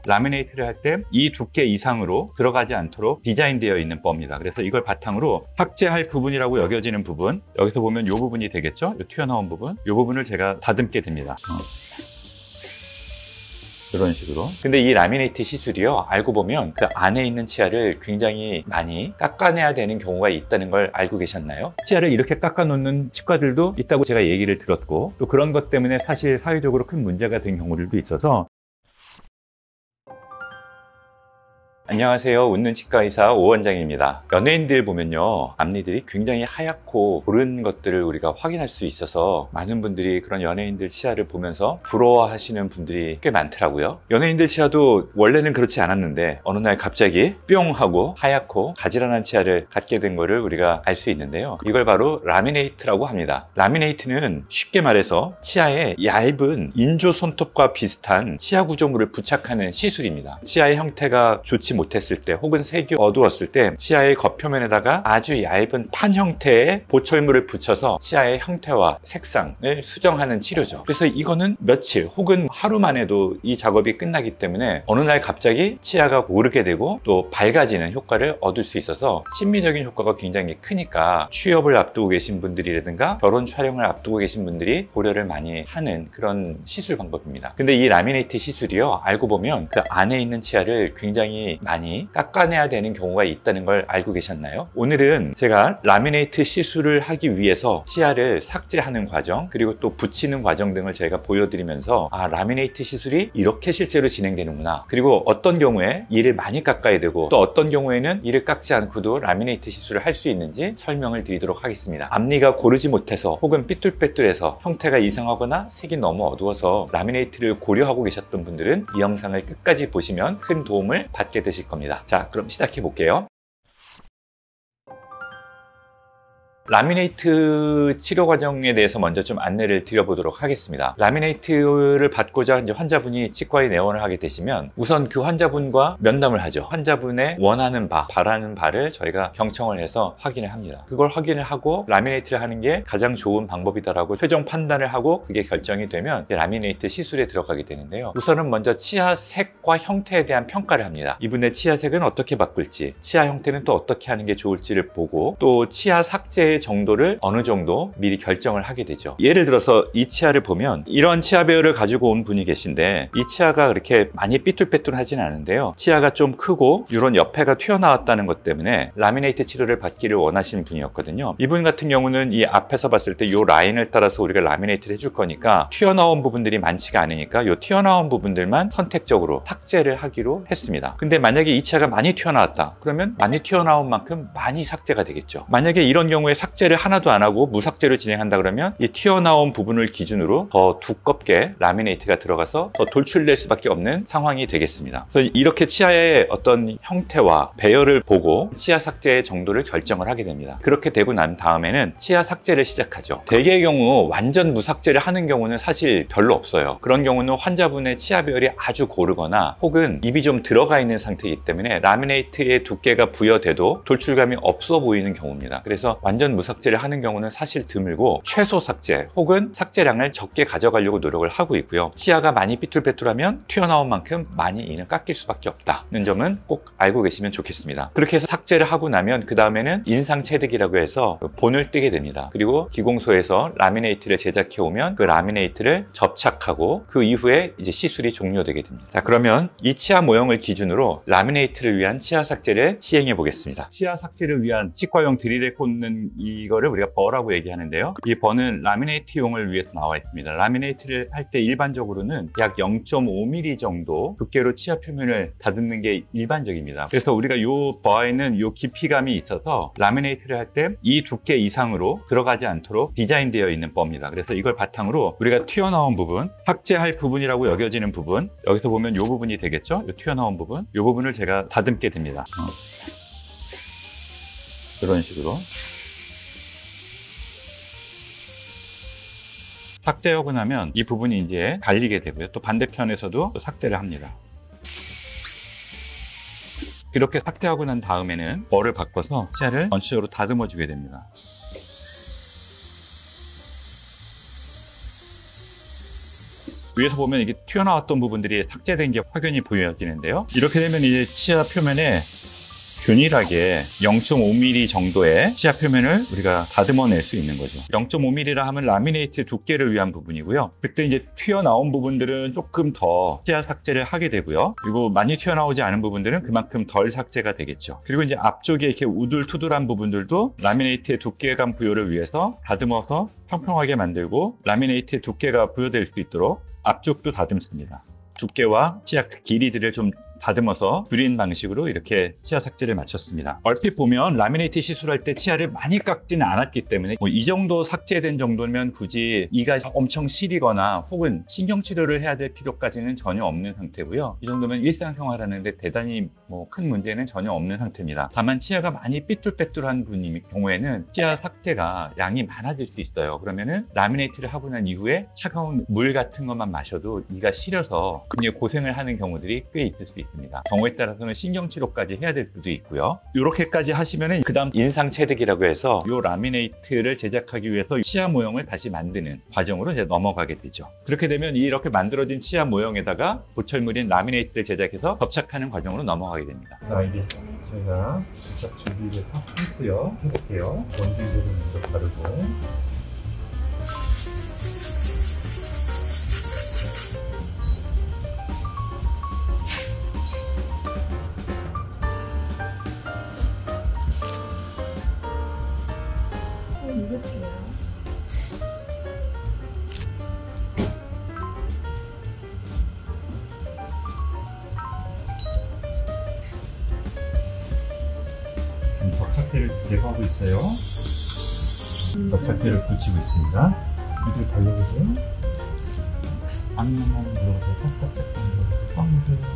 라미네이트를 할 때 이 두께 이상으로 들어가지 않도록 디자인되어 있는 법입니다. 그래서 이걸 바탕으로 삭제할 부분이라고 여겨지는 부분, 여기서 보면 이 부분이 되겠죠? 이 튀어나온 부분, 이 부분을 제가 다듬게 됩니다. 이런 식으로. 근데 이 라미네이트 시술이요, 알고 보면 그 안에 있는 치아를 굉장히 많이 깎아내야 되는 경우가 있다는 걸 알고 계셨나요? 치아를 이렇게 깎아 놓는 치과들도 있다고 제가 얘기를 들었고, 또 그런 것 때문에 사실 사회적으로 큰 문제가 된 경우들도 있어서. 안녕하세요. 웃는 치과의사 오원장입니다. 연예인들 보면요, 앞니들이 굉장히 하얗고 고른 것들을 우리가 확인할 수 있어서 많은 분들이 그런 연예인들 치아를 보면서 부러워하시는 분들이 꽤 많더라고요. 연예인들 치아도 원래는 그렇지 않았는데 어느 날 갑자기 뿅 하고 하얗고 가지런한 치아를 갖게 된 거를 우리가 알 수 있는데요, 이걸 바로 라미네이트라고 합니다. 라미네이트는 쉽게 말해서 치아에 얇은 인조 손톱과 비슷한 치아 구조물을 부착하는 시술입니다. 치아의 형태가 좋지 못했을 때 혹은 색이 어두웠을 때 치아의 겉표면에다가 아주 얇은 판 형태의 보철물을 붙여서 치아의 형태와 색상을 수정하는 치료죠. 그래서 이거는 며칠 혹은 하루만 해도 이 작업이 끝나기 때문에 어느 날 갑자기 치아가 고르게 되고 또 밝아지는 효과를 얻을 수 있어서 심미적인 효과가 굉장히 크니까 취업을 앞두고 계신 분들이라든가 결혼 촬영을 앞두고 계신 분들이 고려를 많이 하는 그런 시술 방법입니다. 근데 이 라미네이트 시술이요, 알고 보면 그 안에 있는 치아를 굉장히 많이 깎아내야 되는 경우가 있다는 걸 알고 계셨나요? 오늘은 제가 라미네이트 시술을 하기 위해서 치아를 삭제하는 과정, 그리고 또 붙이는 과정 등을 제가 보여드리면서 라미네이트 시술이 이렇게 실제로 진행되는구나, 그리고 어떤 경우에 이를 많이 깎아야 되고 또 어떤 경우에는 이를 깎지 않고도 라미네이트 시술을 할 수 있는지 설명을 드리도록 하겠습니다. 앞니가 고르지 못해서 혹은 삐뚤빼뚤해서 형태가 이상하거나 색이 너무 어두워서 라미네이트를 고려하고 계셨던 분들은 이 영상을 끝까지 보시면 큰 도움을 받게 되실 겁니다. 자, 그럼 시작해 볼게요. 라미네이트 치료 과정에 대해서 먼저 좀 안내를 드려보도록 하겠습니다. 라미네이트를 받고자 이제 환자분이 치과에 내원을 하게 되시면 우선 그 환자분과 면담을 하죠. 환자분의 원하는 바, 바라는 바를 저희가 경청을 해서 확인을 합니다. 그걸 확인을 하고 라미네이트를 하는 게 가장 좋은 방법이다라고 최종 판단을 하고 그게 결정이 되면 라미네이트 시술에 들어가게 되는데요. 우선은 먼저 치아 색과 형태에 대한 평가를 합니다. 이분의 치아 색은 어떻게 바꿀지, 치아 형태는 또 어떻게 하는 게 좋을지를 보고 또 치아 삭제 정도를 어느 정도 미리 결정을 하게 되죠. 예를 들어서 이 치아를 보면 이런 치아 배열을 가지고 온 분이 계신데 이 치아가 그렇게 많이 삐뚤빼뚤하진 않은데요, 치아가 좀 크고 이런 옆에가 튀어나왔다는 것 때문에 라미네이트 치료를 받기를 원하시는 분이었거든요. 이분 같은 경우는 이 앞에서 봤을 때 이 라인을 따라서 우리가 라미네이트를 해줄 거니까 튀어나온 부분들이 많지가 않으니까 이 튀어나온 부분들만 선택적으로 삭제를 하기로 했습니다. 근데 만약에 이 치아가 많이 튀어나왔다 그러면 많이 튀어나온 만큼 많이 삭제가 되겠죠. 만약에 이런 경우에 삭제를 하나도 안 하고 무삭제로 진행한다 그러면 이 튀어나온 부분을 기준으로 더 두껍게 라미네이트가 들어가서 더 돌출될 수밖에 없는 상황이 되겠습니다. 그래서 이렇게 치아의 어떤 형태와 배열을 보고 치아 삭제의 정도를 결정을 하게 됩니다. 그렇게 되고 난 다음에는 치아 삭제를 시작하죠. 대개의 경우 완전 무삭제를 하는 경우는 사실 별로 없어요. 그런 경우는 환자분의 치아 배열이 아주 고르거나 혹은 입이 좀 들어가 있는 상태이기 때문에 라미네이트의 두께가 부여돼도 돌출감이 없어 보이는 경우입니다. 그래서 완전 무삭제를 하는 경우는 사실 드물고 최소 삭제 혹은 삭제량을 적게 가져가려고 노력을 하고 있고요. 치아가 많이 삐뚤빼뚤하면 튀어나온 만큼 많이 이는 깎일 수밖에 없다는 점은 꼭 알고 계시면 좋겠습니다. 그렇게 해서 삭제를 하고 나면 그 다음에는 인상체득이라고 해서 본을 뜨게 됩니다. 그리고 기공소에서 라미네이트를 제작해 오면 그 라미네이트를 접착하고 그 이후에 이제 시술이 종료되게 됩니다. 자, 그러면 이 치아 모형을 기준으로 라미네이트를 위한 치아 삭제를 시행해 보겠습니다. 치아 삭제를 위한 치과용 드릴에 꽂는 이거를 우리가 버라고 얘기하는데요, 이 버는 라미네이트용을 위해서 나와 있습니다. 라미네이트를 할 때 일반적으로는 약 0.5mm 정도 두께로 치아 표면을 다듬는 게 일반적입니다. 그래서 우리가 이 버에는 이 깊이감이 있어서 라미네이트를 할 때 이 두께 이상으로 들어가지 않도록 디자인되어 있는 버입니다. 그래서 이걸 바탕으로 우리가 튀어나온 부분, 삭제할 부분이라고 여겨지는 부분, 여기서 보면 이 부분이 되겠죠? 이 튀어나온 부분, 이 부분을 제가 다듬게 됩니다. 이런 식으로. 삭제하고 나면 이 부분이 이제 갈리게 되고요. 또 반대편에서도 또 삭제를 합니다. 이렇게 삭제하고 난 다음에는 버를 바꿔서 치아를 전체적으로 다듬어 주게 됩니다. 위에서 보면 이게 튀어나왔던 부분들이 삭제된 게 확연히 보여지는데요. 이렇게 되면 이제 치아 표면에 균일하게 0.5mm 정도의 치아 표면을 우리가 다듬어낼 수 있는 거죠. 0.5mm라 하면 라미네이트 두께를 위한 부분이고요. 그때 이제 튀어나온 부분들은 조금 더 치아 삭제를 하게 되고요. 그리고 많이 튀어나오지 않은 부분들은 그만큼 덜 삭제가 되겠죠. 그리고 이제 앞쪽에 이렇게 우둘투둘한 부분들도 라미네이트의 두께감 부여를 위해서 다듬어서 평평하게 만들고 라미네이트의 두께가 부여될 수 있도록 앞쪽도 다듬습니다. 두께와 치아 길이들을 좀 다듬어서 줄인 방식으로 이렇게 치아 삭제를 마쳤습니다. 얼핏 보면 라미네이트 시술할 때 치아를 많이 깎지는 않았기 때문에 이 정도 삭제된 정도면 굳이 이가 엄청 시리거나 혹은 신경치료를 해야 될 필요까지는 전혀 없는 상태고요. 이 정도면 일상생활하는데 대단히 큰 문제는 전혀 없는 상태입니다. 다만 치아가 많이 삐뚤빼뚤한 분의 경우에는 치아 삭제가 양이 많아질 수 있어요. 그러면은 라미네이트를 하고 난 이후에 차가운 물 같은 것만 마셔도 이가 시려서 굉장히 고생을 하는 경우들이 꽤 있을 수 있습니다. 경우에 따라서는 신경치료까지 해야 될 수도 있고요. 이렇게까지 하시면은 그 다음 인상체득이라고 해서 이 라미네이트를 제작하기 위해서 치아 모형을 다시 만드는 과정으로 이제 넘어가게 되죠. 그렇게 되면 이렇게 만들어진 치아 모형에다가 보철물인 라미네이트를 제작해서 접착하는 과정으로 넘어가게 됩니다. 자, 이제 저희가 접착 준비를 다 했고요. 해볼게요. 원기를 먼저 바르고. 이렇게요. 지금 접착제를 제거하고 있어요. 접착제를 붙이고 있습니다. 이걸 발라보세요. 앞면만 물어보세요. 딱딱딱딱 물어보세요. 꽉 보세요.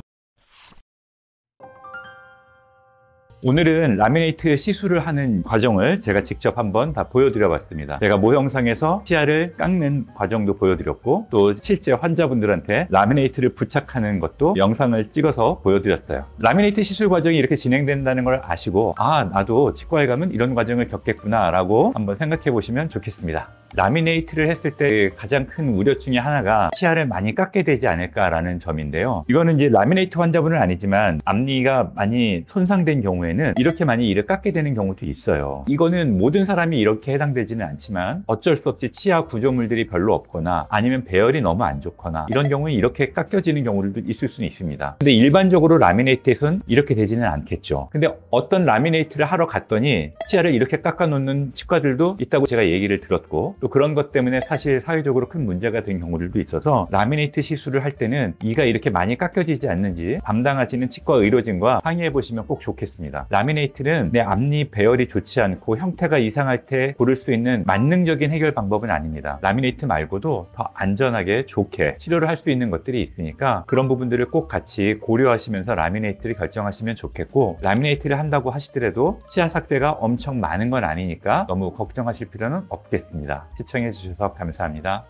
오늘은 라미네이트 시술을 하는 과정을 제가 직접 한번 다 보여드려 봤습니다. 제가 모형상에서 치아를 깎는 과정도 보여드렸고 또 실제 환자분들한테 라미네이트를 부착하는 것도 영상을 찍어서 보여드렸어요. 라미네이트 시술 과정이 이렇게 진행된다는 걸 아시고 나도 치과에 가면 이런 과정을 겪겠구나 라고 한번 생각해 보시면 좋겠습니다. 라미네이트를 했을 때 가장 큰 우려 중에 하나가 치아를 많이 깎게 되지 않을까라는 점인데요. 이거는 이제 라미네이트 환자분은 아니지만 앞니가 많이 손상된 경우에는 이렇게 많이 이를 깎게 되는 경우도 있어요. 이거는 모든 사람이 이렇게 해당되지는 않지만 어쩔 수 없이 치아 구조물들이 별로 없거나 아니면 배열이 너무 안 좋거나 이런 경우에 이렇게 깎여지는 경우들도 있을 수는 있습니다. 근데 일반적으로 라미네이트에서는 이렇게 되지는 않겠죠. 근데 어떤 라미네이트를 하러 갔더니 치아를 이렇게 깎아 놓는 치과들도 있다고 제가 얘기를 들었고 또 그런 것 때문에 사실 사회적으로 큰 문제가 된 경우들도 있어서 라미네이트 시술을 할 때는 이가 이렇게 많이 깎여지지 않는지 담당하시는 치과 의료진과 상의해 보시면 꼭 좋겠습니다. 라미네이트는 내 앞니 배열이 좋지 않고 형태가 이상할 때 고를 수 있는 만능적인 해결 방법은 아닙니다. 라미네이트 말고도 더 안전하게 좋게 치료를 할 수 있는 것들이 있으니까 그런 부분들을 꼭 같이 고려하시면서 라미네이트를 결정하시면 좋겠고 라미네이트를 한다고 하시더라도 치아 삭제가 엄청 많은 건 아니니까 너무 걱정하실 필요는 없겠습니다. 시청해 주셔서 감사합니다.